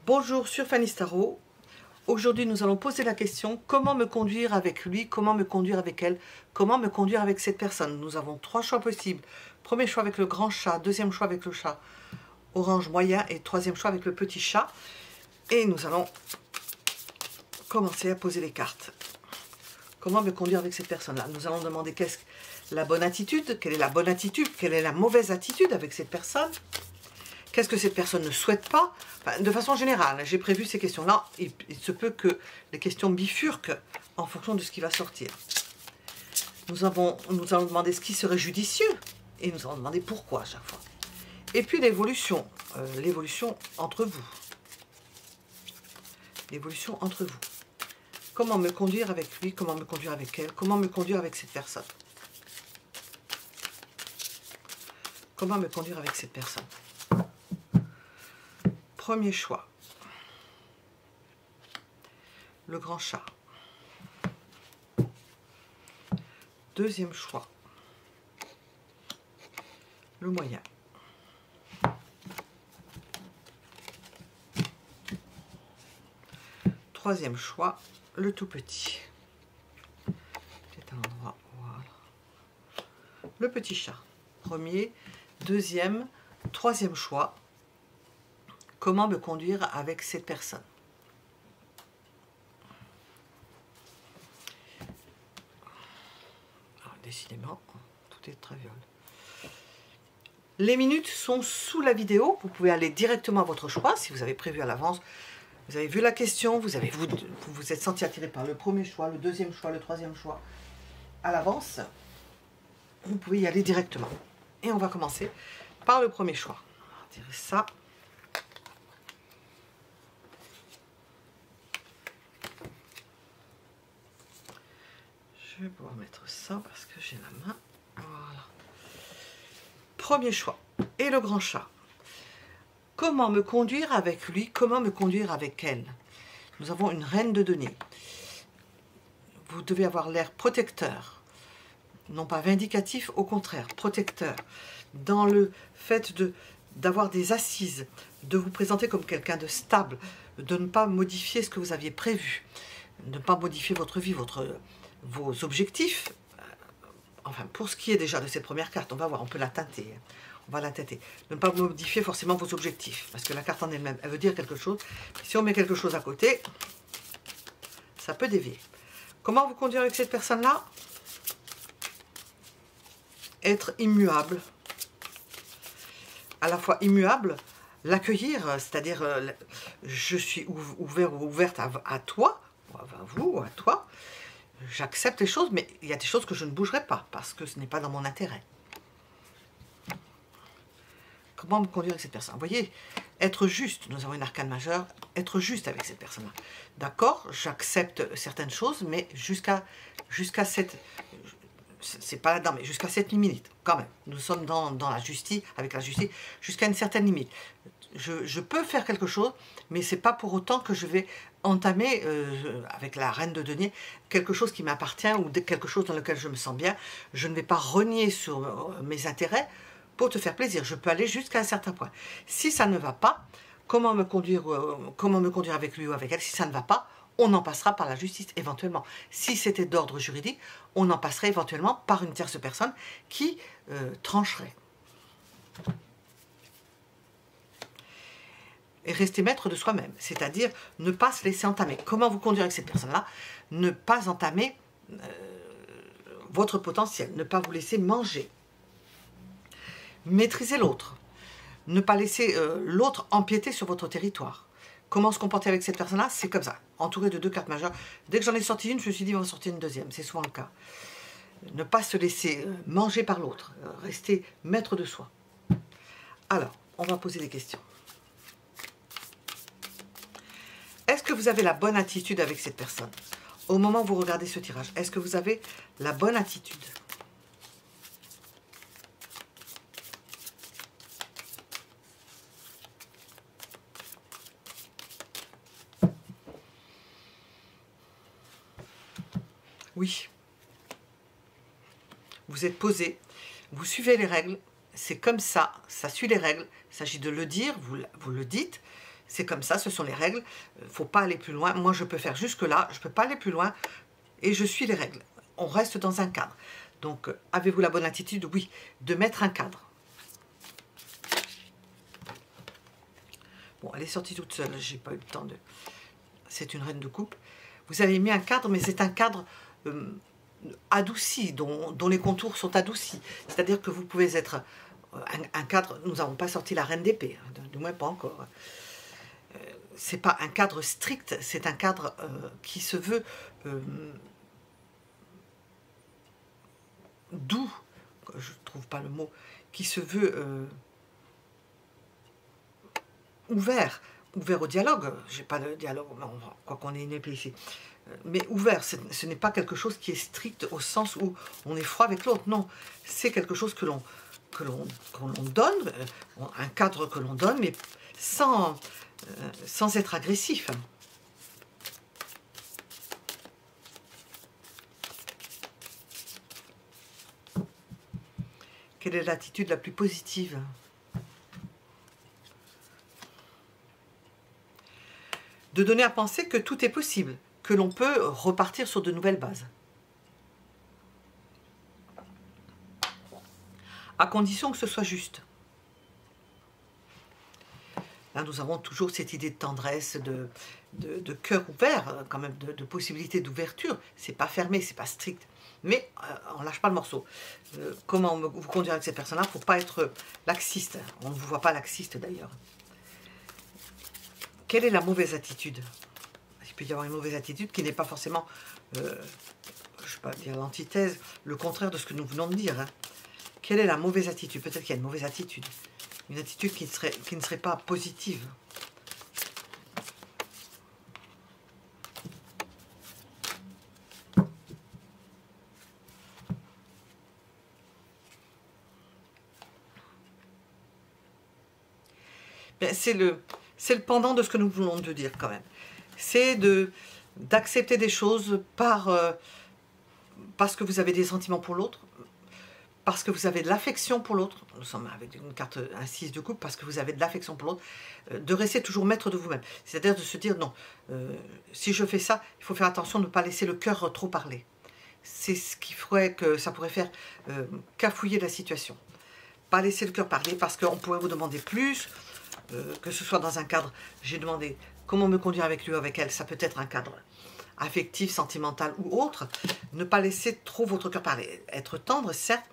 Bonjour sur Fanny Tarot. Aujourd'hui nous allons poser la question: comment me conduire avec lui, comment me conduire avec elle, comment me conduire avec cette personne. Nous avons trois choix possibles. Premier choix avec le grand chat, deuxième choix avec le chat orange moyen et troisième choix avec le petit chat. Et nous allons commencer à poser les cartes. Comment me conduire avec cette personne-là? Nous allons demander qu'est-ce la bonne attitude, quelle est la bonne attitude, quelle est la mauvaise attitude avec cette personne. Qu'est-ce que cette personne ne souhaite pas? Enfin, de façon générale, j'ai prévu ces questions-là. Il se peut que les questions bifurquent en fonction de ce qui va sortir. Nous allons demander ce qui serait judicieux et nous allons demander pourquoi à chaque fois. Et puis l'évolution entre vous. L'évolution entre vous. Comment me conduire avec lui, comment me conduire avec elle, comment me conduire avec cette personne. Comment me conduire avec cette personne. Premier choix, le grand chat. Deuxième choix, le moyen. Troisième choix, le tout petit. C'est un endroit, voilà. Le petit chat. Premier, deuxième, troisième choix. Comment me conduire avec cette personne? Alors, décidément, tout est très violet. Les minutes sont sous la vidéo. Vous pouvez aller directement à votre choix si vous avez prévu à l'avance. Vous avez vu la question, vous vous êtes senti attiré par le premier choix, le deuxième choix, le troisième choix à l'avance. Vous pouvez y aller directement. Et on va commencer par le premier choix. On va retirer ça. Je vais pouvoir mettre ça parce que j'ai la main. Voilà. Premier choix. Et le grand chat. Comment me conduire avec lui? Comment me conduire avec elle? Nous avons une reine de denier. Vous devez avoir l'air protecteur. Non pas vindicatif, au contraire, protecteur. Dans le fait d'avoir des assises, de vous présenter comme quelqu'un de stable, de ne pas modifier ce que vous aviez prévu, de ne pas modifier votre vie, vos objectifs. Enfin, pour ce qui est déjà de cette première carte, on va voir, on peut la teinter. On va la teinter. Ne pas modifier forcément vos objectifs, parce que la carte en elle-même, elle veut dire quelque chose. Si on met quelque chose à côté, ça peut dévier. Comment vous conduire avec cette personne-là? Être immuable. À la fois immuable, l'accueillir, c'est-à-dire je suis ouvert ou ouverte à toi, à vous ou à toi. J'accepte les choses, mais il y a des choses que je ne bougerai pas, parce que ce n'est pas dans mon intérêt. Comment me conduire avec cette personne? Vous voyez, être juste, nous avons une arcane majeure, être juste avec cette personne-là. D'accord, j'accepte certaines choses, mais jusqu'à cette... C'est pas là-dedans, mais jusqu'à cette limite, quand même. Nous sommes dans la justice, avec la justice, jusqu'à une certaine limite. Je peux faire quelque chose, mais c'est pas pour autant que je vais entamer, avec la reine de denier, quelque chose qui m'appartient ou quelque chose dans lequel je me sens bien. Je ne vais pas renier sur mes intérêts pour te faire plaisir. Je peux aller jusqu'à un certain point. Si ça ne va pas, comment me conduire avec lui ou avec elle? Si ça ne va pas, on en passera par la justice éventuellement. Si c'était d'ordre juridique, on en passerait éventuellement par une tierce personne qui trancherait. Et rester maître de soi-même, c'est-à-dire ne pas se laisser entamer. Comment vous conduire avec cette personne-là? Ne pas entamer votre potentiel, ne pas vous laisser manger. Maîtriser l'autre, ne pas laisser l'autre empiéter sur votre territoire. Comment se comporter avec cette personne-là? C'est comme ça, entouré de deux cartes majeures. Dès que j'en ai sorti une, je me suis dit, on va sortir une deuxième, c'est souvent le cas. Ne pas se laisser manger par l'autre, rester maître de soi. Alors, on va poser des questions. Est-ce que vous avez la bonne attitude avec cette personne? Au moment où vous regardez ce tirage, est-ce que vous avez la bonne attitude? Oui. Vous êtes posé, vous suivez les règles, c'est comme ça, ça suit les règles. Il s'agit de le dire, vous le dites. c'est comme ça, ce sont les règles. Il ne faut pas aller plus loin. Moi, je peux faire jusque-là, je ne peux pas aller plus loin. Et je suis les règles. On reste dans un cadre. Donc, avez-vous la bonne attitude? Oui, de mettre un cadre. Bon, elle est sortie toute seule, j'ai pas eu le temps de... C'est une reine de coupe. Vous avez mis un cadre, mais c'est un cadre adouci, dont les contours sont adoucis. C'est-à-dire que vous pouvez être un cadre... Nous n'avons pas sorti la reine d'épée, du moins pas encore. C'est pas un cadre strict, c'est un cadre qui se veut doux, je trouve pas le mot, qui se veut... ouvert au dialogue, j'ai pas de dialogue, quoi qu'on ait une épée ici, mais ouvert, ce n'est pas quelque chose qui est strict au sens où on est froid avec l'autre, non, c'est quelque chose que l'on donne, un cadre que l'on donne, mais sans être agressif. Quelle est l'attitude la plus positive? De donner à penser que tout est possible, que l'on peut repartir sur de nouvelles bases. À condition que ce soit juste. Là, nous avons toujours cette idée de tendresse, de cœur ouvert, quand même, de possibilité d'ouverture. C'est pas fermé, c'est pas strict. Mais on lâche pas le morceau. Comment vous conduire avec cette personne-là? Il ne faut pas être laxiste. On ne vous voit pas laxiste d'ailleurs. Quelle est la mauvaise attitude? Il peut y avoir une mauvaise attitude qui n'est pas forcément, je ne vais pas dire l'antithèse, le contraire de ce que nous venons de dire. Hein. Quelle est la mauvaise attitude? Peut-être qu'il y a une mauvaise attitude. Une attitude qui ne serait pas positive. C'est le pendant de ce que nous voulons de dire quand même. C'est d'accepter des choses parce que vous avez des sentiments pour l'autre, parce que vous avez de l'affection pour l'autre, nous sommes avec une carte, un 6 de coupe, parce que vous avez de l'affection pour l'autre, de rester toujours maître de vous-même. C'est-à-dire de se dire, non, si je fais ça, il faut faire attention de ne pas laisser le cœur trop parler. C'est ce qui ferait que ça pourrait faire cafouiller la situation. Pas laisser le cœur parler, parce qu'on pourrait vous demander plus, que ce soit dans un cadre, j'ai demandé comment me conduire avec lui ou avec elle, ça peut être un cadre affectif, sentimental ou autre, ne pas laisser trop votre cœur parler, être tendre, certes,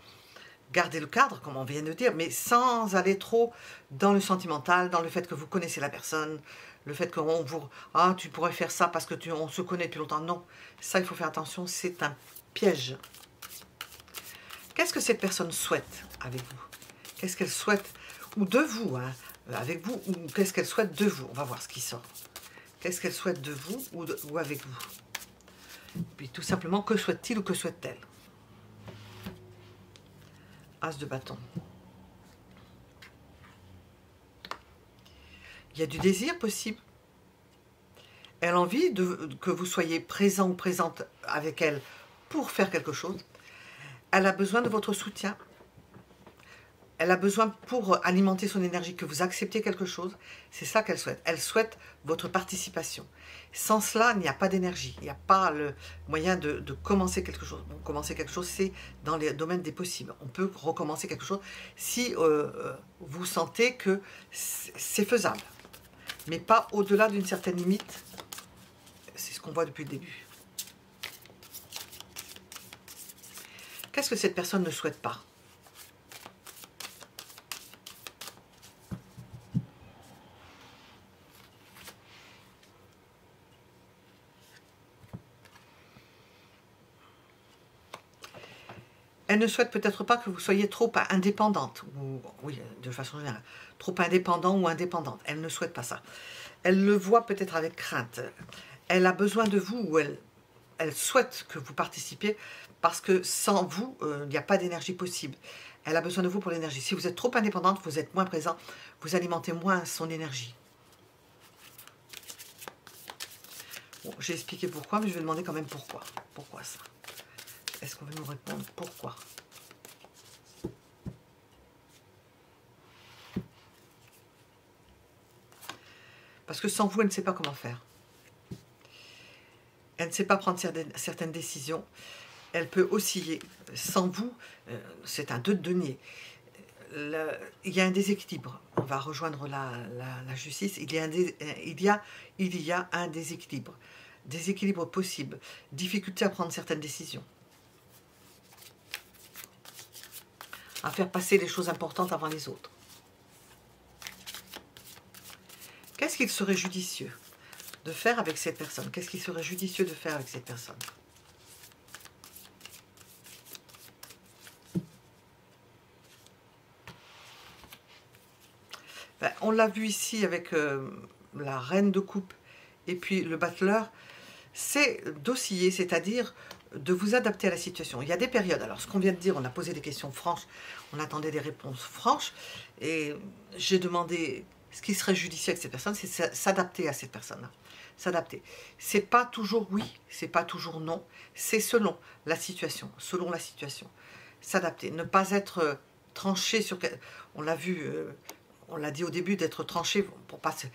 garder le cadre, comme on vient de dire, mais sans aller trop dans le sentimental, dans le fait que vous connaissez la personne, le fait qu'on vous... Ah, tu pourrais faire ça parce que on se connaît depuis longtemps. Non, ça, il faut faire attention, c'est un piège. Qu'est-ce que cette personne souhaite avec vous? Qu'est-ce qu'elle souhaite, ou de vous, hein, avec vous, ou qu'est-ce qu'elle souhaite de vous? On va voir ce qui sort. Qu'est-ce qu'elle souhaite de vous ou avec vous? Puis tout simplement, que souhaite-t-il ou que souhaite-t-elle? As de bâton. Il y a du désir possible. Elle a envie que vous soyez présent ou présente avec elle pour faire quelque chose. Elle a besoin de votre soutien. Elle a besoin pour alimenter son énergie que vous acceptiez quelque chose. C'est ça qu'elle souhaite. Elle souhaite votre participation. Sans cela, il n'y a pas d'énergie. Il n'y a pas le moyen de commencer quelque chose. Bon, commencer quelque chose, c'est dans les domaines des possibles. On peut recommencer quelque chose si vous sentez que c'est faisable. Mais pas au-delà d'une certaine limite. C'est ce qu'on voit depuis le début. Qu'est-ce que cette personne ne souhaite pas ? Elle ne souhaite peut-être pas que vous soyez trop indépendante, ou, oui, de façon générale, trop indépendant ou indépendante. Elle ne souhaite pas ça. Elle le voit peut-être avec crainte. Elle a besoin de vous, ou elle souhaite que vous participiez, parce que sans vous, il n'y a pas d'énergie possible. Elle a besoin de vous pour l'énergie. Si vous êtes trop indépendante, vous êtes moins présent, vous alimentez moins son énergie. Bon, j'ai expliqué pourquoi, mais je vais demander quand même pourquoi. Pourquoi ça ? Est-ce qu'on va nous répondre pourquoi? Parce que sans vous, elle ne sait pas comment faire. Elle ne sait pas prendre certaines décisions. Elle peut osciller. Sans vous, c'est un 2 de denier. Il y a un déséquilibre. On va rejoindre la justice. Il y a un déséquilibre. Déséquilibre possible. Difficulté à prendre certaines décisions. À faire passer les choses importantes avant les autres. Qu'est-ce qu'il serait judicieux de faire avec cette personne? Qu'est-ce qu'il serait judicieux de faire avec cette personne? Ben, on l'a vu ici avec la reine de coupe et puis le battleur, c'est d'osciller, c'est-à-dire de vous adapter à la situation. Il y a des périodes, alors ce qu'on vient de dire, on a posé des questions franches, on attendait des réponses franches, et j'ai demandé ce qui serait judicieux avec cette personne, c'est s'adapter à cette personne-là. S'adapter. C'est pas toujours oui, c'est pas toujours non, c'est selon la situation, S'adapter, ne pas être tranché sur... On l'a vu, on l'a dit au début, d'être tranché pour pas se...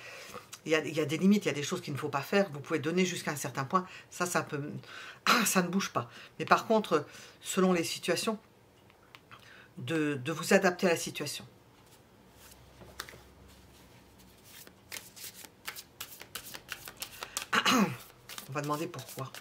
Il y a des limites, il y a des choses qu'il ne faut pas faire. Vous pouvez donner jusqu'à un certain point. Ça ne bouge pas. Mais par contre, selon les situations, de vous adapter à la situation. On va demander pourquoi.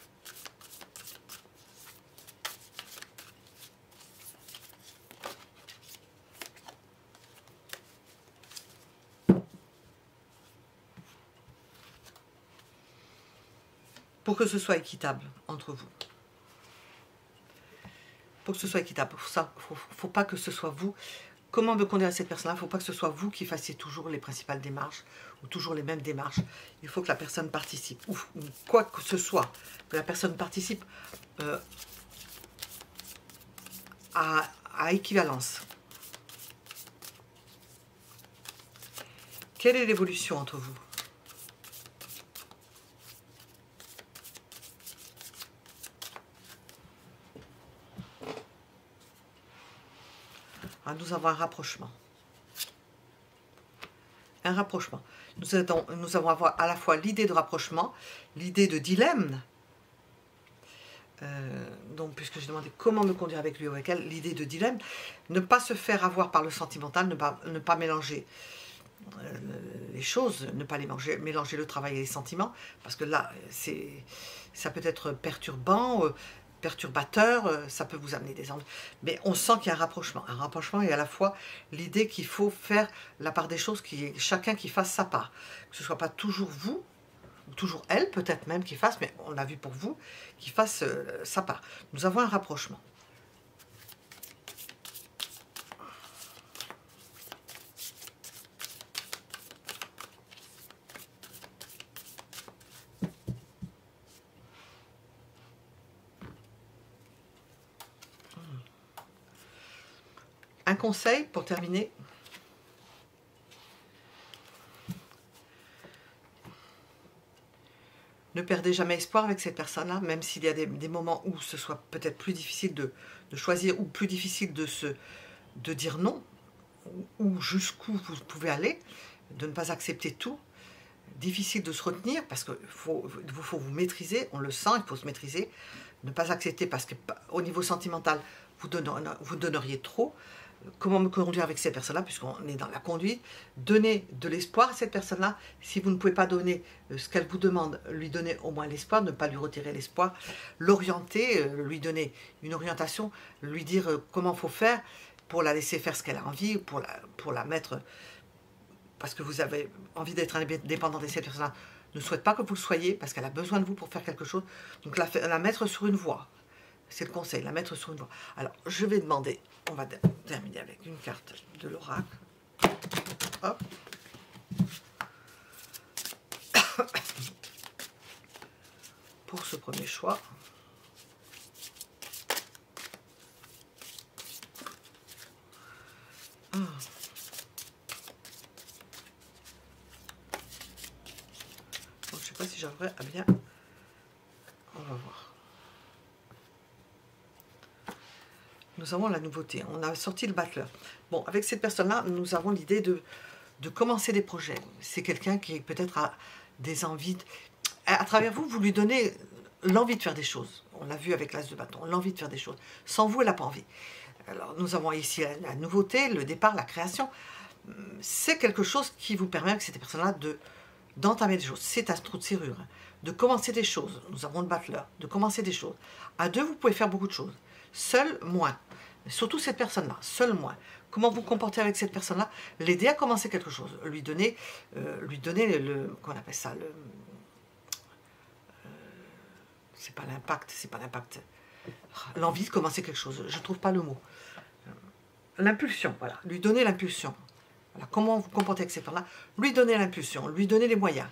Pour que ce soit équitable entre vous. Pour que ce soit équitable. Pour ça, il ne faut pas que ce soit vous. Comment me conduire à cette personne-là? Il ne faut pas que ce soit vous qui fassiez toujours les principales démarches ou toujours les mêmes démarches. Il faut que la personne participe. Ou quoi que ce soit, que la personne participe à équivalence. Quelle est l'évolution entre vous? Nous avons un rapprochement. Un rapprochement. Nous allons avoir à la fois l'idée de rapprochement, l'idée de dilemme. Donc, puisque j'ai demandé comment me conduire avec lui ou avec elle, l'idée de dilemme. Ne pas se faire avoir par le sentimental, ne pas mélanger les choses, ne pas mélanger le travail et les sentiments, parce que là, ça peut être perturbant, perturbateur, ça peut vous amener des envies. Mais on sent qu'il y a un rapprochement et à la fois l'idée qu'il faut faire la part des choses, chacun qui fasse sa part. Que ce ne soit pas toujours vous, toujours elle peut-être même qui fasse, mais on l'a vu pour vous, qui fasse sa part. Nous avons un rapprochement. Un conseil pour terminer. Ne perdez jamais espoir avec cette personne-là, même s'il y a des moments où ce soit peut-être plus difficile de choisir ou plus difficile de dire non, ou jusqu'où vous pouvez aller, de ne pas accepter tout. Difficile de se retenir parce qu'il faut vous maîtriser, on le sent, il faut se maîtriser. Ne pas accepter parce qu'au niveau sentimental, vous donneriez trop. Comment me conduire avec cette personne-là, puisqu'on est dans la conduite, donner de l'espoir à cette personne-là. Si vous ne pouvez pas donner ce qu'elle vous demande, lui donner au moins l'espoir, ne pas lui retirer l'espoir, l'orienter, lui donner une orientation, lui dire comment il faut faire pour la laisser faire ce qu'elle a envie, pour la mettre, parce que vous avez envie d'être indépendant de cette personne-là, ne souhaite pas que vous le soyez, parce qu'elle a besoin de vous pour faire quelque chose, donc la mettre sur une voie. C'est le conseil, la mettre sur une voie. Alors, je vais demander, on va terminer avec une carte de l'oracle. Hop. Pour ce premier choix. Bon, je ne sais pas si j'arriverai à bien... On va voir. Nous avons la nouveauté. On a sorti le battleur. Bon, avec cette personne-là, nous avons l'idée de de commencer des projets. C'est quelqu'un qui peut-être a des envies. À travers vous, vous lui donnez l'envie de faire des choses. On l'a vu avec l'as de bâton, l'envie de faire des choses. Sans vous, elle n'a pas envie. Alors, nous avons ici la nouveauté, le départ, la création. C'est quelque chose qui vous permet, avec cette personne-là, d'entamer des choses. C'est un trou de serrure. De commencer des choses. Nous avons le battleur. De commencer des choses. À deux, vous pouvez faire beaucoup de choses. Seul, moins. Surtout cette personne-là, seul, moins. Comment vous comportez avec cette personne-là? L'aider à commencer quelque chose. Lui donner qu'on appelle ça, c'est pas l'impact, c'est pas l'impact. L'envie de commencer quelque chose. Je trouve pas le mot. L'impulsion, voilà. Lui donner l'impulsion. Voilà. Comment vous comportez avec cette personne-là? Lui donner l'impulsion, lui donner les moyens.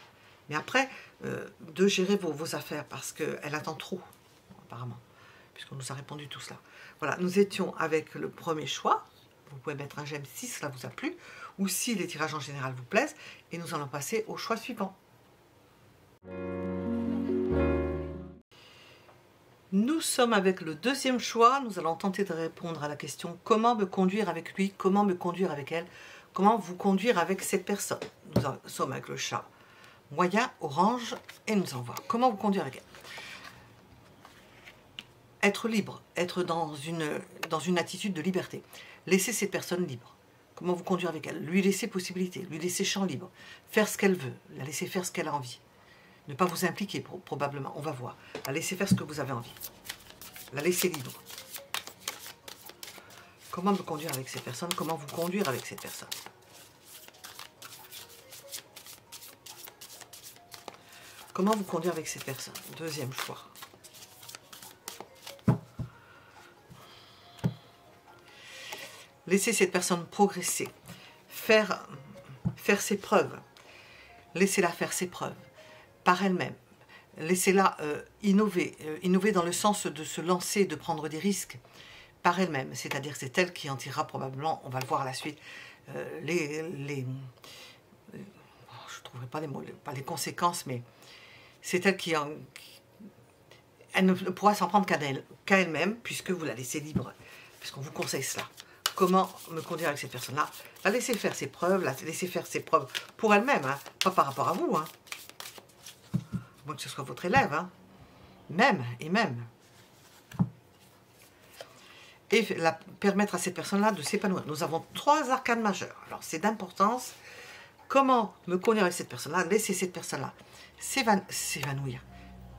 Mais après, de gérer vos affaires, parce qu'elle attend trop, apparemment, puisqu'on nous a répondu tout cela. Voilà, nous étions avec le premier choix. Vous pouvez mettre un j'aime si cela vous a plu, ou si les tirages en général vous plaisent, et nous allons passer au choix suivant. Nous sommes avec le deuxième choix. Nous allons tenter de répondre à la question comment me conduire avec lui, comment me conduire avec elle, comment vous conduire avec cette personne. Nous sommes avec le chat moyen, orange, et nous allons voir comment vous conduire avec elle. Être libre, être dans une attitude de liberté. Laisser cette personne libre. Comment vous conduire avec elle? Lui laisser possibilité, lui laisser champ libre. Faire ce qu'elle veut, la laisser faire ce qu'elle a envie. Ne pas vous impliquer, probablement, on va voir. La laisser faire ce que vous avez envie. La laisser libre. Comment me conduire avec cette personne? Comment vous conduire avec cette personne? Comment vous conduire avec cette personne? Deuxième choix. Laissez cette personne progresser. Faire ses preuves. Laissez-la faire ses preuves. Par elle-même. Laissez-la innover. Innover dans le sens de se lancer, de prendre des risques. Par elle-même. C'est-à-dire que c'est elle qui en tirera probablement, on va le voir à la suite, je ne trouverai pas les mots, pas les conséquences, mais c'est elle elle ne pourra s'en prendre qu'à elle-même, puisque vous la laissez libre, puisqu'on vous conseille cela. Comment me conduire avec cette personne-là? La laisser faire ses preuves, la laisser faire ses preuves pour elle-même, hein, pas par rapport à vous. Hein. À moins que ce soit votre élève. Hein. Même. Et permettre à cette personne-là de s'épanouir. Nous avons 3 arcanes majeures. Alors, c'est d'importance. Comment me conduire avec cette personne-là? Laisser cette personne-là s'évanouir.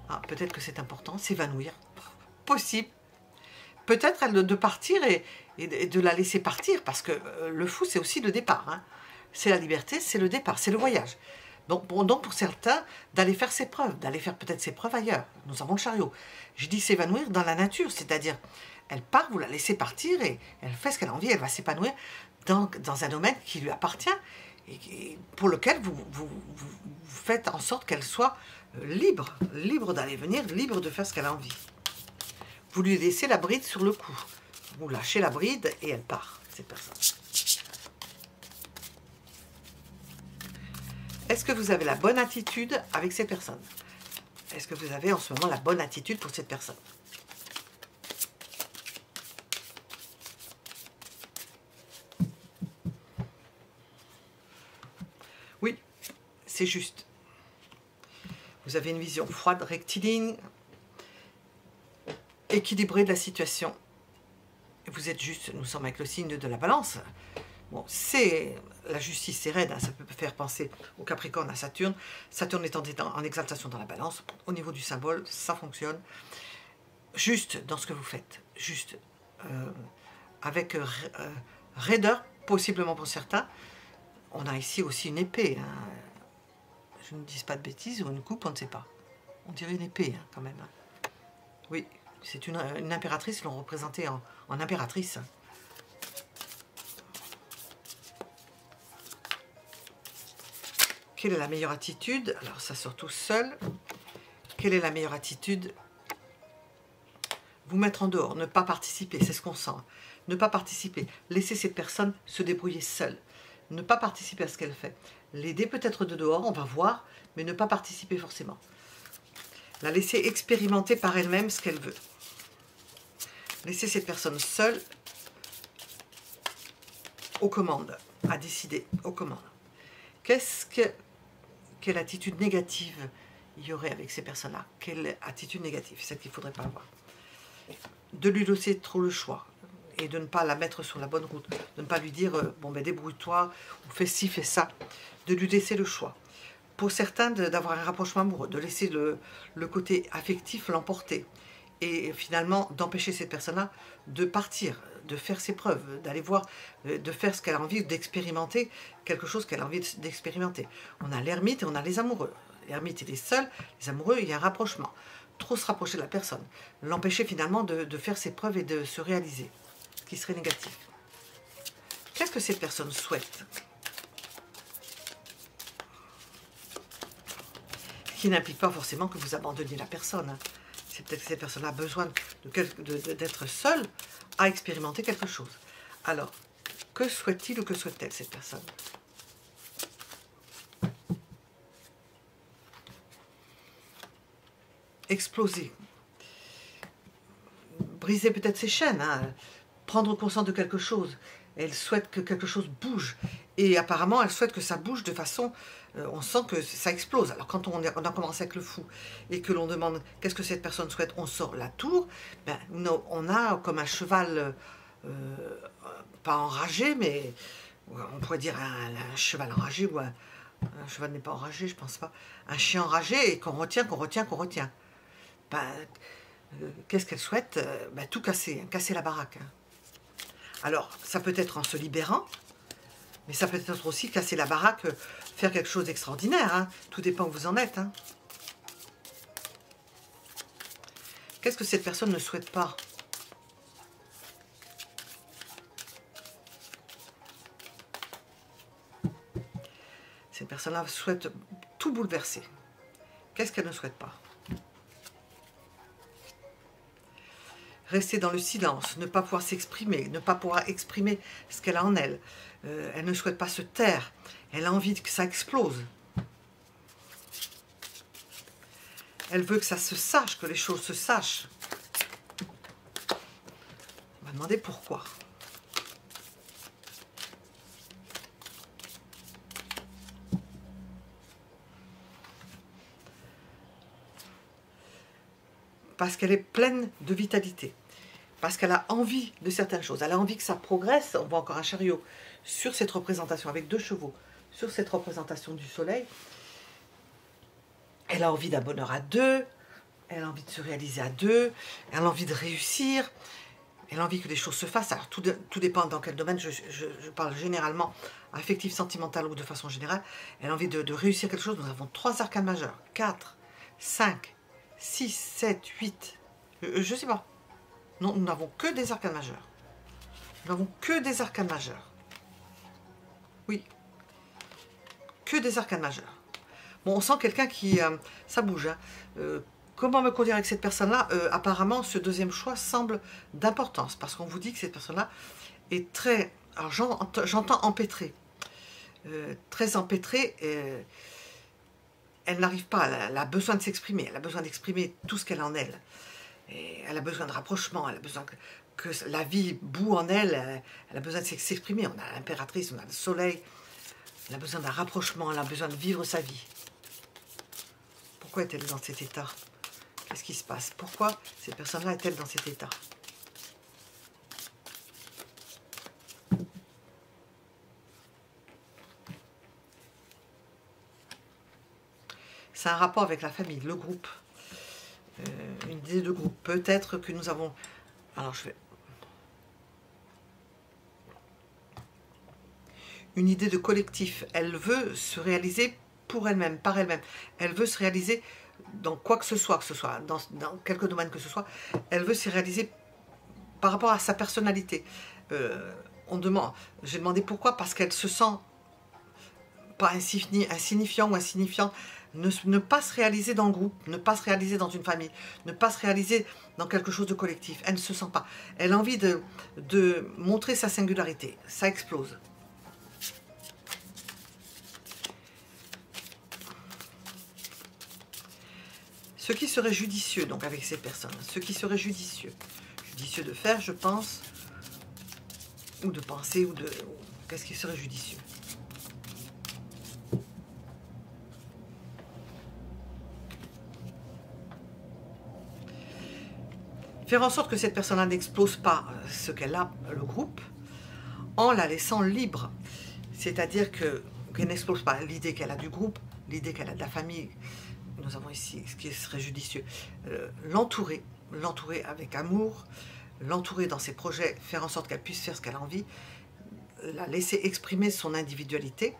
Ah, peut-être que c'est important, s'évanouir. Possible. Peut-être elle de partir et de la laisser partir, parce que le fou, c'est aussi le départ. Hein. C'est la liberté, c'est le départ, c'est le voyage. Donc pour certains, d'aller faire ses preuves, d'aller faire peut-être ses preuves ailleurs. Nous avons le chariot. Je dis s'évanouir dans la nature, c'est-à-dire, elle part, vous la laissez partir et elle fait ce qu'elle a envie, elle va s'épanouir dans un domaine qui lui appartient et pour lequel vous faites en sorte qu'elle soit libre d'aller venir, libre de faire ce qu'elle a envie. Vous lui laissez la bride sur le cou. Vous lâchez la bride et elle part, cette personne. Est-ce que vous avez la bonne attitude avec cette personne? Est-ce que vous avez en ce moment la bonne attitude pour cette personne? Oui, c'est juste. Vous avez une vision froide, rectiligne, équilibrée de la situation. Vous êtes juste, nous sommes avec le signe de la balance. Bon, c'est la justice, c'est raide, hein, ça peut faire penser au Capricorne, à Saturne. Saturne étant en exaltation dans la balance, au niveau du symbole, ça fonctionne. Juste dans ce que vous faites, juste avec raideur, possiblement pour certains. On a ici aussi une épée. Hein. Je ne dis pas de bêtises, ou une coupe, on ne sait pas. On dirait une épée, hein, quand même. Hein. Oui, c'est une impératrice, ils l'ont représentée en impératrice. Quelle est la meilleure attitude? Alors ça sort tout seul. Quelle est la meilleure attitude? Vous mettre en dehors, ne pas participer, c'est ce qu'on sent. Ne pas participer, laisser cette personne se débrouiller seule. Ne pas participer à ce qu'elle fait. L'aider peut-être de dehors, on va voir, mais ne pas participer forcément. La laisser expérimenter par elle-même ce qu'elle veut. Laisser cette personne seule aux commandes, à décider aux commandes. Quelle attitude négative il y aurait avec ces personnes-là? Quelle attitude négative? C'est celle qu'il ne faudrait pas avoir. De lui laisser trop le choix et de ne pas la mettre sur la bonne route, de ne pas lui dire bon ben débrouille-toi, ou fais ci, fais ça, de lui laisser le choix. Pour certains, d'avoir un rapprochement amoureux, de laisser le côté affectif l'emporter et finalement d'empêcher cette personne-là de partir, de faire ses preuves, d'aller voir, de faire ce qu'elle a envie d'expérimenter, quelque chose qu'elle a envie d'expérimenter. On a l'ermite et on a les amoureux. L'ermite, il est seul, les amoureux, il y a un rapprochement. Trop se rapprocher de la personne, l'empêcher finalement de faire ses preuves et de se réaliser, ce qui serait négatif. Qu'est-ce que cette personne souhaite? Ce qui n'implique pas forcément que vous abandonniez la personne. C'est peut-être que cette personne a besoin d'être seule à expérimenter quelque chose. Alors, que souhaite-t-il ou que souhaite-t-elle cette personne? Exploser, briser peut-être ses chaînes, hein, prendre conscience de quelque chose. Elle souhaite que quelque chose bouge. Et apparemment, elle souhaite que ça bouge de façon... on sent que ça explose. Alors quand on a commencé avec le fou et que l'on demande qu'est-ce que cette personne souhaite, on sort la tour, ben, on a comme un cheval, pas enragé, mais on pourrait dire un cheval enragé, ou un cheval n'est pas enragé, je pense pas, un chien enragé et qu'on retient, qu'on retient, qu'on retient. Ben, qu'est-ce qu'elle souhaite? Ben, tout casser, hein, casser la baraque. Hein. Alors, ça peut être en se libérant, mais ça peut être aussi casser la baraque, faire quelque chose d'extraordinaire. Hein. Tout dépend où vous en êtes. Hein. Qu'est-ce que cette personne ne souhaite pas? Cette personne-là souhaite tout bouleverser. Qu'est-ce qu'elle ne souhaite pas? Rester dans le silence, ne pas pouvoir s'exprimer, ne pas pouvoir exprimer ce qu'elle a en elle. Elle ne souhaite pas se taire. Elle a envie que ça explose. Elle veut que ça se sache, que les choses se sachent. On va demander pourquoi. Parce qu'elle est pleine de vitalité. Parce qu'elle a envie de certaines choses. Elle a envie que ça progresse. On voit encore un chariot sur cette représentation avec 2 chevaux. Sur cette représentation du soleil. Elle a envie d'un bonheur à 2. Elle a envie de se réaliser à 2. Elle a envie de réussir. Elle a envie que les choses se fassent. Alors tout dépend dans quel domaine. Je parle généralement affectif, sentimental ou de façon générale. Elle a envie de réussir quelque chose. Nous avons 3 arcanes majeurs. 4, 5, 6, 7, 8. Je ne sais pas. Non, nous n'avons que des arcanes majeurs. Nous n'avons que des arcanes majeurs. Oui. Que des arcanes majeurs. Bon, on sent quelqu'un qui... ça bouge. Hein. Comment me conduire avec cette personne-là? Apparemment, ce deuxième choix semble d'importance. Parce qu'on vous dit que cette personne-là est très... Alors, j'entends empêtrée. Très empêtrée. Elle n'arrive pas. Elle a besoin de s'exprimer. Elle a besoin d'exprimer tout ce qu'elle a en elle. Et elle a besoin de rapprochement, elle a besoin que la vie boue en elle, elle a besoin de s'exprimer. On a l'impératrice, on a le soleil, elle a besoin d'un rapprochement, elle a besoin de vivre sa vie. Pourquoi est-elle dans cet état? Qu'est-ce qui se passe? Pourquoi cette personne-là est-elle dans cet état? C'est un rapport avec la famille, le groupe. Une idée de groupe. Peut-être que nous avons... Alors je vais... Une idée de collectif. Elle veut se réaliser pour elle-même, par elle-même. Elle veut se réaliser dans quoi que ce soit dans quelque domaine que ce soit. Elle veut se réaliser par rapport à sa personnalité. J'ai demandé pourquoi, parce qu'elle se sent pas insignifiant ou insignifiante. Ne pas se réaliser dans le groupe, ne pas se réaliser dans une famille, ne pas se réaliser dans quelque chose de collectif. Elle ne se sent pas. Elle a envie de montrer sa singularité. Ça explose. Ce qui serait judicieux, donc, avec ces personnes, ce qui serait judicieux. Judicieux de faire, je pense, ou de penser, qu'est-ce qui serait judicieux? Faire en sorte que cette personne-là n'explose pas ce qu'elle a, le groupe, en la laissant libre. C'est-à-dire qu'elle n'explose pas l'idée qu'elle a du groupe, l'idée qu'elle a de la famille. Nous avons ici, ce qui serait judicieux, l'entourer avec amour, l'entourer dans ses projets, faire en sorte qu'elle puisse faire ce qu'elle a envie, la laisser exprimer son individualité,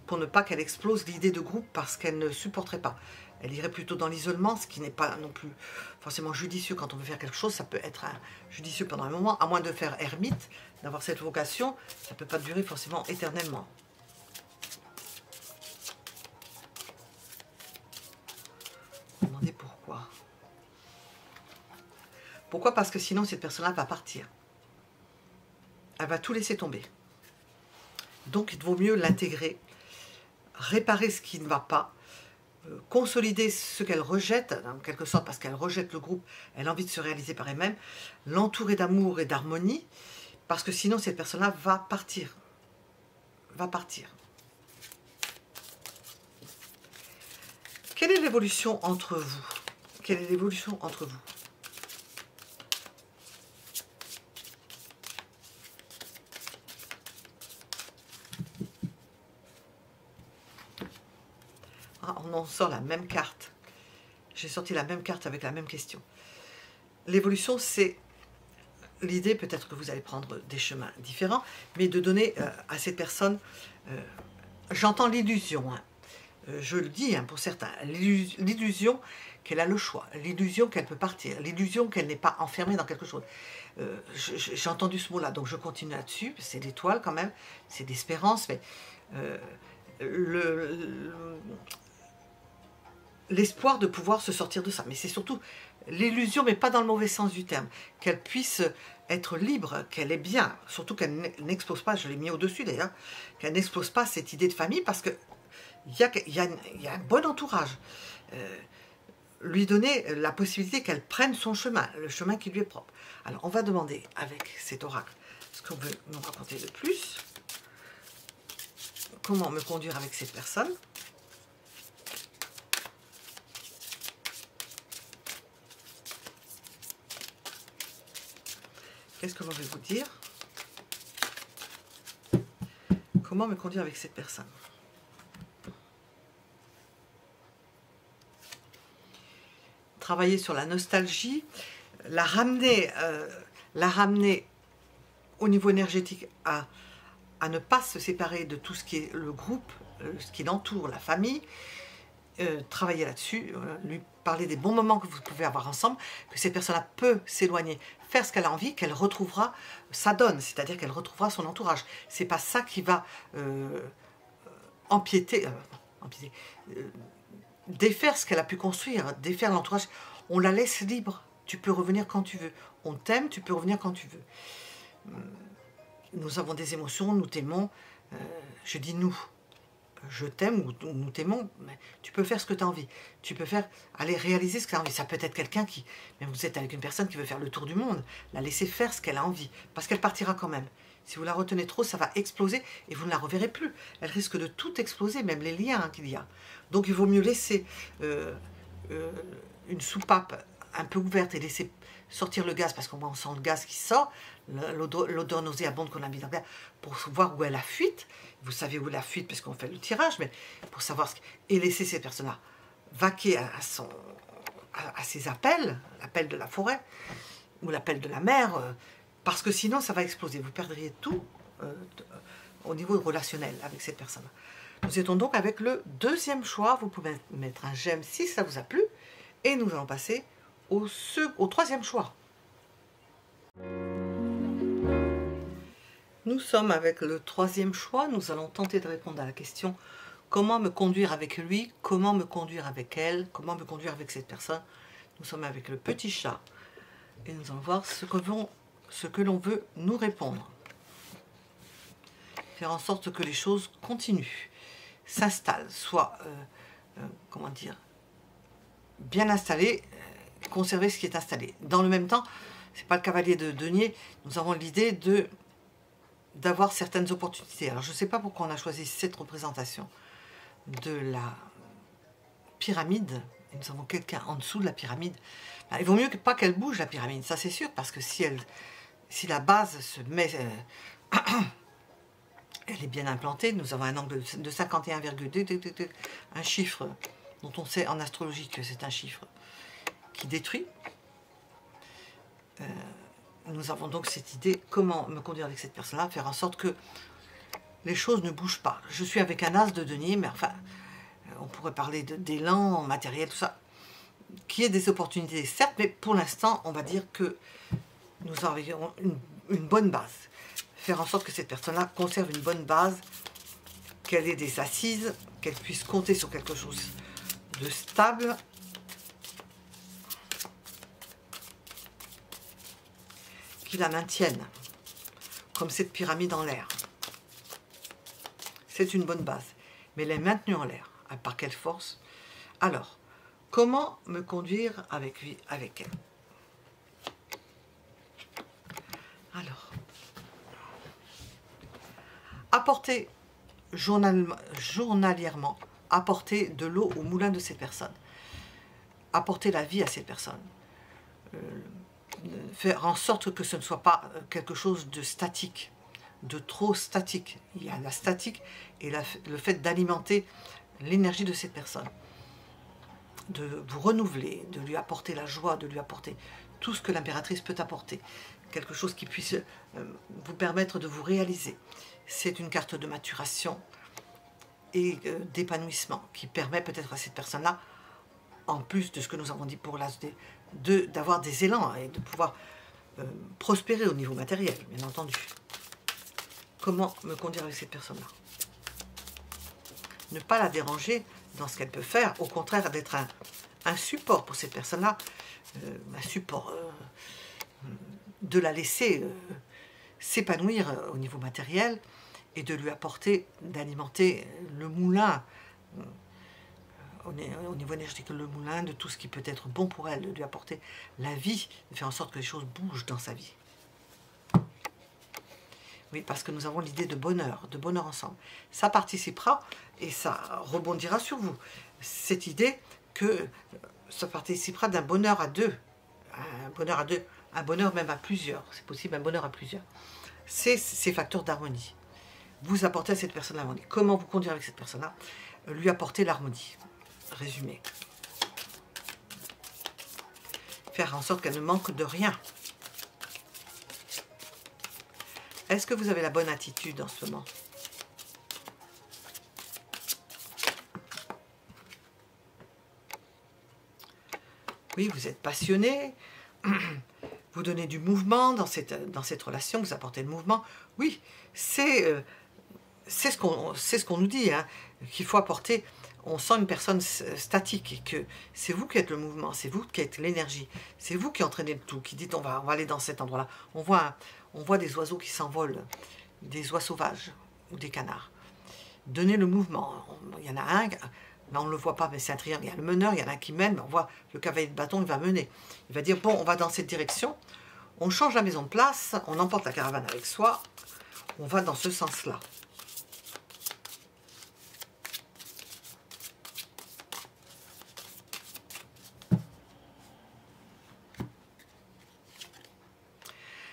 pour ne pas qu'elle explose l'idée de groupe parce qu'elle ne supporterait pas. Elle irait plutôt dans l'isolement, ce qui n'est pas non plus forcément judicieux quand on veut faire quelque chose. Ça peut être judicieux pendant un moment, à moins de faire ermite, d'avoir cette vocation, ça ne peut pas durer forcément éternellement. Demandez pourquoi. Pourquoi? Parce que sinon cette personne-là va partir. Elle va tout laisser tomber. Donc il vaut mieux l'intégrer, réparer ce qui ne va pas, consolider ce qu'elle rejette, en quelque sorte parce qu'elle rejette le groupe, elle a envie de se réaliser par elle-même, l'entourer d'amour et d'harmonie, parce que sinon cette personne-là va partir. Va partir. Quelle est l'évolution entre vous? Quelle est l'évolution entre vous? Ah, on en sort la même carte. J'ai sorti la même carte avec la même question. L'évolution, c'est l'idée, peut-être que vous allez prendre des chemins différents, mais de donner à cette personne, j'entends l'illusion, hein, je le dis hein, pour certains, l'illusion qu'elle a le choix, l'illusion qu'elle peut partir, l'illusion qu'elle n'est pas enfermée dans quelque chose. J'ai entendu ce mot-là, donc je continue là-dessus, c'est l'étoile quand même, c'est d'espérance, mais l'espoir de pouvoir se sortir de ça. Mais c'est surtout l'illusion, mais pas dans le mauvais sens du terme, qu'elle puisse être libre, qu'elle est bien, surtout qu'elle n'explose pas, je l'ai mis au-dessus d'ailleurs, qu'elle n'explose pas cette idée de famille, parce que il y a un bon entourage. Lui donner la possibilité qu'elle prenne son chemin, le chemin qui lui est propre. Alors on va demander avec cet oracle ce qu'on veut nous raconter de plus. Comment me conduire avec cette personne? Qu'est-ce que l'on veut vous dire? Comment me conduire avec cette personne? Travailler sur la nostalgie, la ramener au niveau énergétique à ne pas se séparer de tout ce qui est le groupe, ce qui l'entoure, la famille, travailler là-dessus, lui parler des bons moments que vous pouvez avoir ensemble, que cette personne-là peut s'éloigner, faire ce qu'elle a envie, qu'elle retrouvera sa donne, c'est-à-dire qu'elle retrouvera son entourage. C'est pas ça qui va défaire ce qu'elle a pu construire, défaire l'entourage. On la laisse libre, tu peux revenir quand tu veux. On t'aime, tu peux revenir quand tu veux. Nous avons des émotions, nous t'aimons, je dis nous. Je t'aime ou nous t'aimons, mais tu peux faire ce que tu as envie. Tu peux aller réaliser ce que tu as envie. Ça peut être quelqu'un qui, même vous êtes avec une personne qui veut faire le tour du monde, la laisser faire ce qu'elle a envie, parce qu'elle partira quand même. Si vous la retenez trop, ça va exploser et vous ne la reverrez plus. Elle risque de tout exploser, même les liens qu'il y a. Donc il vaut mieux laisser une soupape un peu ouverte et laisser sortir le gaz, parce qu'on sent le gaz qui sort, l'odeur nauséabonde qu'on a mis dans le gaz, pour voir où est la fuite. Vous savez où est la fuite parce qu'on fait le tirage, mais pour savoir et laisser ces personnes-là vaquer à ses appels, l'appel de la forêt ou l'appel de la mer, parce que sinon ça va exploser. Vous perdriez tout au niveau relationnel avec cette personne. Nous étions donc avec le deuxième choix. Vous pouvez mettre un j'aime si ça vous a plu, et nous allons passer au troisième choix. Nous sommes avec le troisième choix. Nous allons tenter de répondre à la question comment me conduire avec lui, comment me conduire avec elle, comment me conduire avec cette personne. Nous sommes avec le petit chat et nous allons voir ce que l'on veut nous répondre. Faire en sorte que les choses continuent, s'installent, soient, comment dire, bien installées, conserver ce qui est installé. Dans le même temps, c'est pas le cavalier de denier, nous avons l'idée d'avoir certaines opportunités. Alors je ne sais pas pourquoi on a choisi cette représentation de la pyramide et nous avons quelqu'un en dessous de la pyramide, il vaut mieux pas qu'elle bouge la pyramide, ça c'est sûr, parce que si la base se met, elle est bien implantée, nous avons un angle de 51,2, un chiffre dont on sait en astrologie que c'est un chiffre qui détruit. Nous avons donc cette idée, comment me conduire avec cette personne-là, faire en sorte que les choses ne bougent pas. Je suis avec un as de denier, mais enfin, on pourrait parler d'élan matériel, tout ça, qui est des opportunités, certes, mais pour l'instant, on va dire que nous aurions une bonne base. Faire en sorte que cette personne-là conserve une bonne base, qu'elle ait des assises, qu'elle puisse compter sur quelque chose de stable, qui la maintienne, comme cette pyramide en l'air. C'est une bonne base, mais elle est maintenue en l'air. Par quelle force? Alors, comment me conduire avec lui, avec elle? Alors, apporter journalièrement, apporter de l'eau au moulin de cette personne, apporter la vie à cette personne, faire en sorte que ce ne soit pas quelque chose de statique, de trop statique. Il y a la statique et le fait d'alimenter l'énergie de cette personne, de vous renouveler, de lui apporter la joie, de lui apporter tout ce que l'impératrice peut apporter, quelque chose qui puisse vous permettre de vous réaliser. C'est une carte de maturation et d'épanouissement qui permet peut-être à cette personne-là, en plus de ce que nous avons dit pour l'as, d'avoir des élans et de pouvoir prospérer au niveau matériel, bien entendu. Comment me conduire avec cette personne-là? Ne pas la déranger dans ce qu'elle peut faire, au contraire d'être un support pour cette personne-là, un support, de la laisser s'épanouir au niveau matériel et de lui apporter, d'alimenter le moulin, au niveau énergétique, le moulin de tout ce qui peut être bon pour elle, de lui apporter la vie, de faire en sorte que les choses bougent dans sa vie. Oui, parce que nous avons l'idée de bonheur ensemble. Ça participera et ça rebondira sur vous. Cette idée que ça participera d'un bonheur à deux, un bonheur même à plusieurs, c'est possible un bonheur à plusieurs. C'est ces facteurs d'harmonie. Vous apportez à cette personne l'harmonie. Comment vous conduire avec cette personne-là? Lui apporter l'harmonie. Résumé. Faire en sorte qu'elle ne manque de rien. Est-ce que vous avez la bonne attitude en ce moment? Oui, vous êtes passionné, vous donnez du mouvement dans cette relation, vous apportez le mouvement. Oui, c'est ce qu'on nous dit, hein, qu'il faut apporter. On sent une personne statique et que c'est vous qui êtes le mouvement, c'est vous qui êtes l'énergie, c'est vous qui entraînez le tout, qui dites on va aller dans cet endroit-là. On voit des oiseaux qui s'envolent, des oies sauvages ou des canards. Donnez le mouvement. Il y en a un, là on ne le voit pas, mais c'est un triangle. Il y a le meneur, il y en a un qui mène, mais on voit le cavalier de bâton, il va mener. Il va dire bon, on va dans cette direction, on change la maison de place, on emporte la caravane avec soi, on va dans ce sens-là.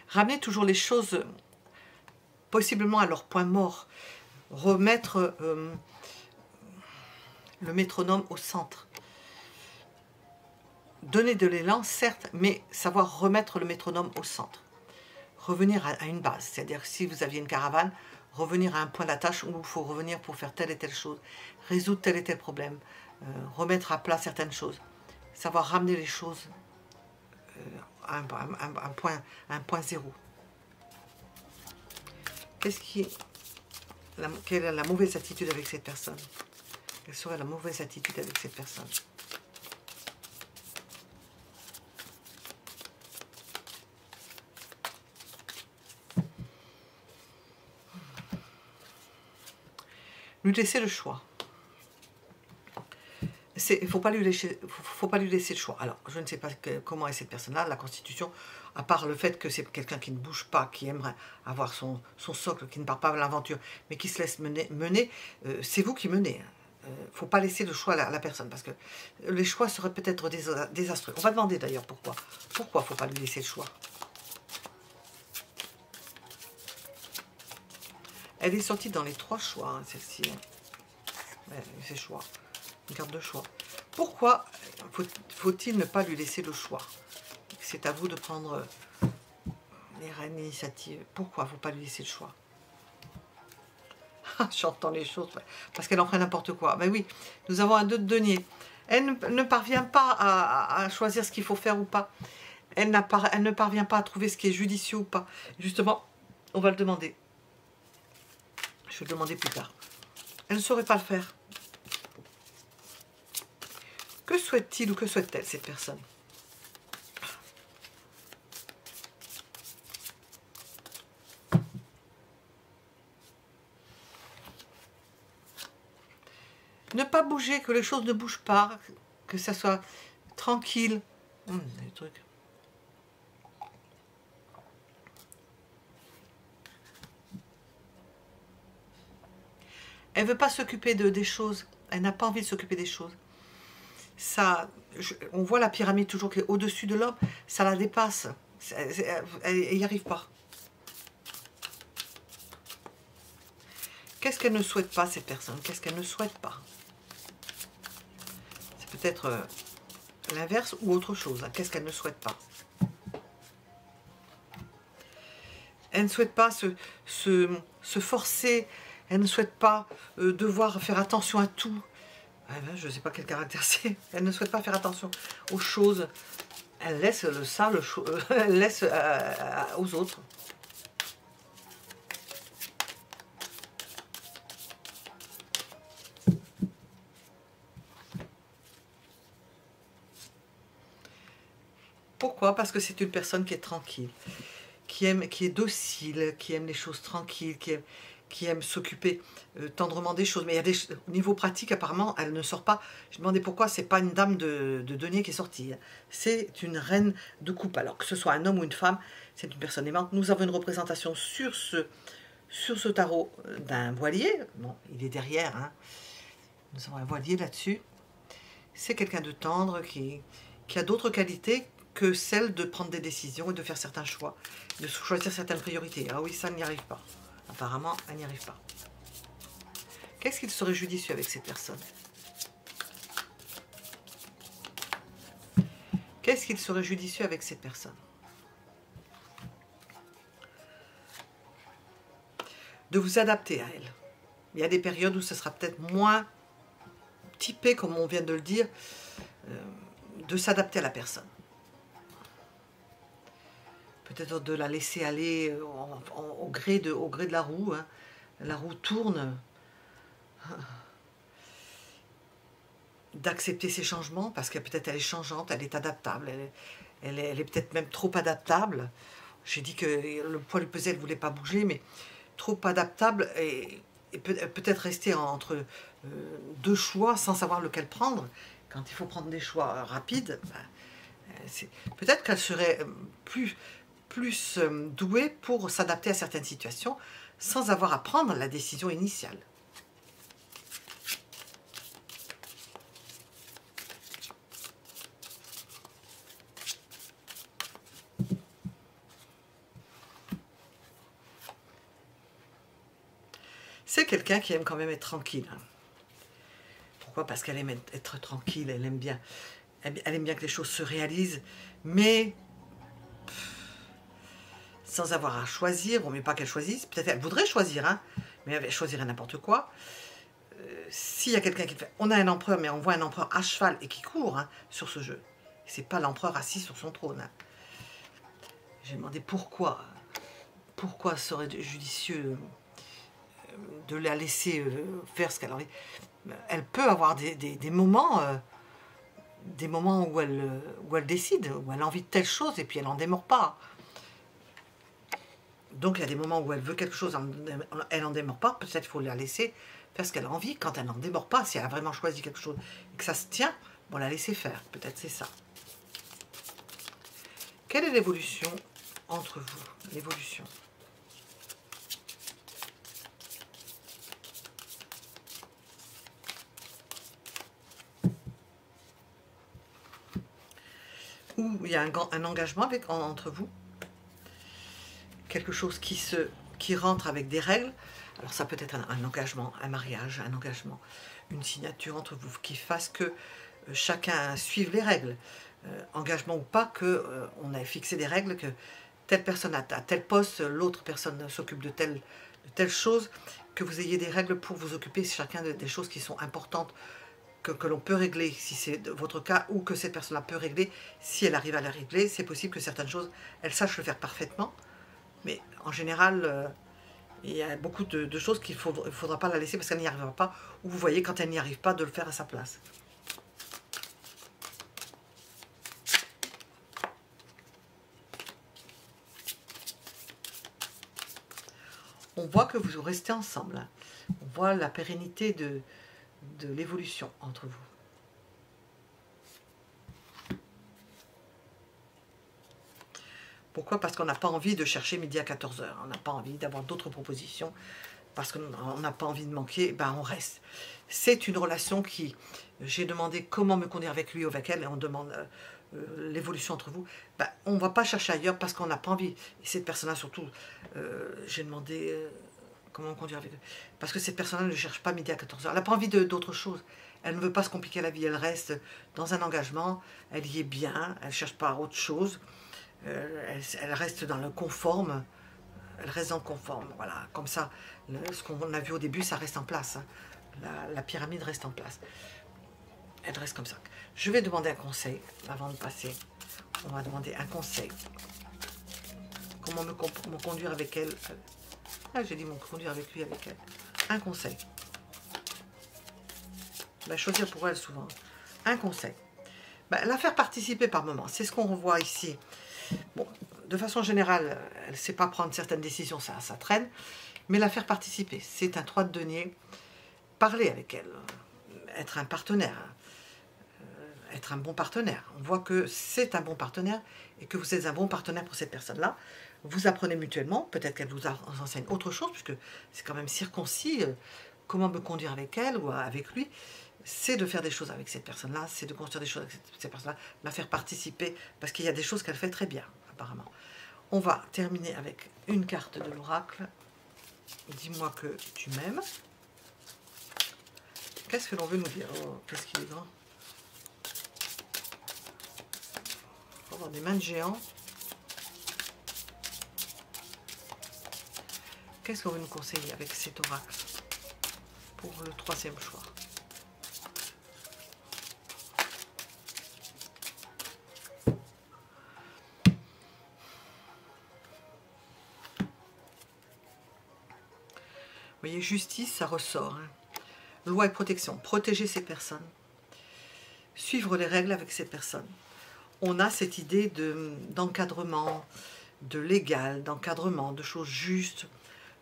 Ramener toujours les choses possiblement à leur point mort. Remettre le métronome au centre. Donner de l'élan, certes, mais savoir remettre le métronome au centre. Revenir à une base. C'est-à-dire si vous aviez une caravane, revenir à un point d'attache où il faut revenir pour faire telle et telle chose. Résoudre tel et tel problème. Remettre à plat certaines choses. Savoir ramener les choses un point zéro. Quelle est la mauvaise attitude avec cette personne? Quelle serait la mauvaise attitude avec cette personne? Lui laisser le choix. Il ne faut pas lui laisser le choix. Alors, je ne sais pas comment est cette personne-là, la constitution, à part le fait que c'est quelqu'un qui ne bouge pas, qui aimerait avoir son socle, qui ne part pas à l'aventure, mais qui se laisse mener, c'est vous qui menez. faut pas laisser le choix à la personne, parce que les choix seraient peut-être désastreux. On va demander d'ailleurs pourquoi. Pourquoi faut pas lui laisser le choix? Elle est sortie dans les 3 choix, hein, celle-ci. Ouais, c'est choix. Une carte de choix. Pourquoi faut-il ne pas lui laisser le choix? C'est à vous de prendre les rênes, l'initiative. Pourquoi faut pas lui laisser le choix? J'entends les choses, parce qu'elle en ferait n'importe quoi. Ben oui, nous avons un 2 de denier. Elle ne parvient pas à choisir ce qu'il faut faire ou pas. Elle ne parvient pas à trouver ce qui est judicieux ou pas. Justement, on va le demander. Je vais le demander plus tard. Elle ne saurait pas le faire. Que souhaite-t-il ou que souhaite-t-elle, cette personne? Ne pas bouger, que les choses ne bougent pas, que ça soit tranquille. Des trucs. Elle ne veut pas s'occuper des choses. Elle n'a pas envie de s'occuper des choses. Ça, on voit la pyramide toujours qui est au-dessus de l'homme. Ça la dépasse. Elle n'y arrive pas. Qu'est-ce qu'elle ne souhaite pas, cette personne? Qu'est-ce qu'elle ne souhaite pas? C'est peut-être l'inverse ou autre chose. Qu'est-ce qu'elle ne souhaite pas? Elle ne souhaite pas se forcer. Elle ne souhaite pas devoir faire attention à tout. Je ne sais pas quel caractère c'est. Elle ne souhaite pas faire attention aux choses. Elle laisse elle laisse aux autres. Pourquoi? Parce que c'est une personne qui est tranquille, qui est docile, qui aime les choses tranquilles, qui aime s'occuper tendrement des choses. Mais il y a au niveau pratique, apparemment, elle ne sort pas. Je me demandais pourquoi c'est pas une dame de denier qui est sortie. C'est une reine de coupe. Alors que ce soit un homme ou une femme, c'est une personne aimante. Nous avons une représentation sur ce tarot d'un voilier. Bon, il est derrière. Hein. Nous avons un voilier là-dessus. C'est quelqu'un de tendre qui a d'autres qualités que celle de prendre des décisions et de faire certains choix, de choisir certaines priorités. Ah oui, ça n'y arrive pas. Apparemment, elle n'y arrive pas. Qu'est-ce qu'il serait judicieux avec cette personne? Qu'est-ce qu'il serait judicieux avec cette personne? De vous adapter à elle. Il y a des périodes où ce sera peut-être moins typé, comme on vient de le dire, de s'adapter à la personne. Peut-être de la laisser aller au gré de la roue. Hein. La roue tourne. D'accepter ces changements, parce que peut-être elle est changeante, elle est adaptable. Elle est peut-être même trop adaptable. J'ai dit que le poids lui pesait, elle ne voulait pas bouger, mais trop adaptable et peut-être rester entre 2 choix sans savoir lequel prendre. Quand il faut prendre des choix rapides, peut-être qu'elle serait plus douée pour s'adapter à certaines situations sans avoir à prendre la décision initiale. C'est quelqu'un qui aime quand même être tranquille. Pourquoi? Parce qu'elle aime être tranquille, elle aime bien que les choses se réalisent, mais sans avoir à choisir, on ne met pas qu'elle choisisse, peut-être elle voudrait choisir, hein, mais elle choisirait n'importe quoi. S'il y a quelqu'un qui fait, on a un empereur, mais on voit un empereur à cheval et qui court hein, sur ce jeu. C'est pas l'empereur assis sur son trône. Hein. J'ai demandé pourquoi serait judicieux de la laisser faire ce qu'elle a envie. Elle peut avoir des moments où elle décide, où elle a envie de telle chose et puis elle n'en démord pas. Donc il y a des moments où elle veut quelque chose, elle n'en démord pas, peut-être qu'il faut la laisser faire ce qu'elle a envie. Quand elle n'en démord pas, si elle a vraiment choisi quelque chose et que ça se tient, bon, la laisser faire, peut-être c'est ça. Quelle est l'évolution entre vous? L'évolution. ou il y a un engagement entre vous, quelque chose qui rentre avec des règles. Alors ça peut être un engagement, un mariage, un engagement, une signature entre vous qui fasse que chacun suive les règles. Engagement ou pas, on a fixé des règles, que telle personne a tel poste, l'autre personne s'occupe de telle chose, que vous ayez des règles pour vous occuper chacun des choses qui sont importantes, que l'on peut régler si c'est votre cas, ou que cette personne-là peut régler si elle arrive à la régler. C'est possible que certaines choses, elle sache le faire parfaitement, mais en général, il y a beaucoup de choses qu'il ne faudra pas la laisser parce qu'elle n'y arrivera pas, ou vous voyez quand elle n'y arrive pas de le faire à sa place. On voit que vous restez ensemble. On voit la pérennité de l'évolution entre vous. Pourquoi? Parce qu'on n'a pas envie de chercher midi à 14 h. On n'a pas envie d'avoir d'autres propositions. Parce qu'on n'a pas envie de manquer, ben on reste. C'est une relation qui... J'ai demandé comment me conduire avec lui ou avec elle, et on demande l'évolution entre vous. Ben, on ne va pas chercher ailleurs parce qu'on n'a pas envie. Et cette personne-là surtout, j'ai demandé comment me conduire avec eux. Parce que cette personne-là ne cherche pas midi à 14 h. Elle n'a pas envie d'autre chose. Elle ne veut pas se compliquer la vie. Elle reste dans un engagement. Elle y est bien. Elle ne cherche pas autre chose. Elle reste dans le conforme. Elle reste dans le conforme, voilà, comme ça, ce qu'on a vu au début, ça reste en place, hein. La pyramide reste en place, elle reste comme ça. Je vais demander un conseil, avant de passer, on va demander un conseil, comment me conduire avec elle, j'ai dit me conduire avec lui, avec elle, un conseil, ben, choisir pour elle souvent, un conseil, ben, la faire participer par moment, c'est ce qu'on revoit ici. Bon, de façon générale, elle ne sait pas prendre certaines décisions, ça traîne, mais la faire participer, c'est un 3 de denier. Parler avec elle, être un partenaire, être un bon partenaire. On voit que c'est un bon partenaire et que vous êtes un bon partenaire pour cette personne-là. Vous apprenez mutuellement, peut-être qu'elle vous enseigne autre chose, puisque c'est quand même circoncis, comment me conduire avec elle ou avec lui. C'est de faire des choses avec cette personne-là, c'est de construire des choses avec cette personne-là, la faire participer, parce qu'il y a des choses qu'elle fait très bien, apparemment. On va terminer avec une carte de l'oracle. Dis-moi que tu m'aimes. Qu'est-ce que l'on veut nous dire? Oh, qu'est-ce qu'il est grand. On va avoir des mains de géants. Qu'est-ce qu'on veut nous conseiller avec cet oracle pour le 3e choix? Vous voyez, justice, ça ressort. Hein. Loi et protection. Protéger ces personnes. Suivre les règles avec ces personnes. On a cette idée d'encadrement, de légal, d'encadrement, de choses justes,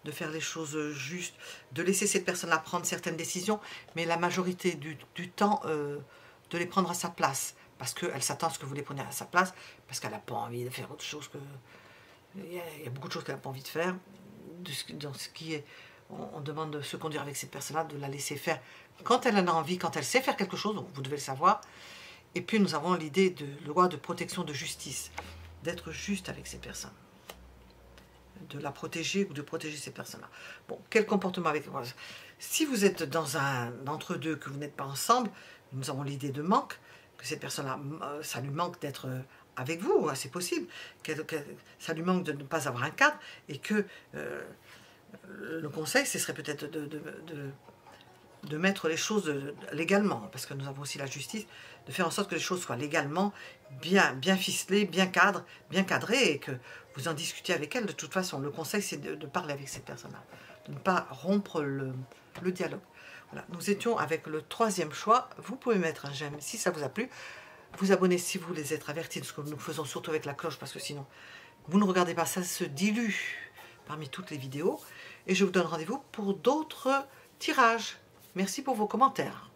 de faire les choses justes, de laisser cette personne-là prendre certaines décisions, mais la majorité du temps, de les prendre à sa place. Parce qu'elle s'attend à ce que vous les preniez à sa place, parce qu'elle n'a pas envie de faire autre chose que... Il y a beaucoup de choses qu'elle n'a pas envie de faire, dans ce qui est... On demande de se conduire avec cette personne-là, de la laisser faire quand elle en a envie, quand elle sait faire quelque chose, donc vous devez le savoir. Et puis nous avons l'idée de loi de protection de justice, d'être juste avec ces personnes, de la protéger ou de protéger ces personnes-là. Bon, quel comportement avec moi? Si vous êtes dans un entre-deux, que vous n'êtes pas ensemble, nous avons l'idée de manque, que cette personne-là, ça lui manque d'être avec vous, hein, c'est possible, ça lui manque de ne pas avoir un cadre, et que... le conseil, ce serait peut-être de mettre les choses légalement, parce que nous avons aussi la justice, de faire en sorte que les choses soient légalement bien ficelées, bien cadrées, et que vous en discutiez avec elle. De toute façon, le conseil, c'est de parler avec cette personne-là, de ne pas rompre le dialogue. Voilà. Nous étions avec le 3e choix. Vous pouvez mettre un j'aime si ça vous a plu, vous abonner si vous voulez être avertis de ce que nous faisons, surtout avec la cloche, parce que sinon, vous ne regardez pas, ça se dilue parmi toutes les vidéos. Et je vous donne rendez-vous pour d'autres tirages. Merci pour vos commentaires.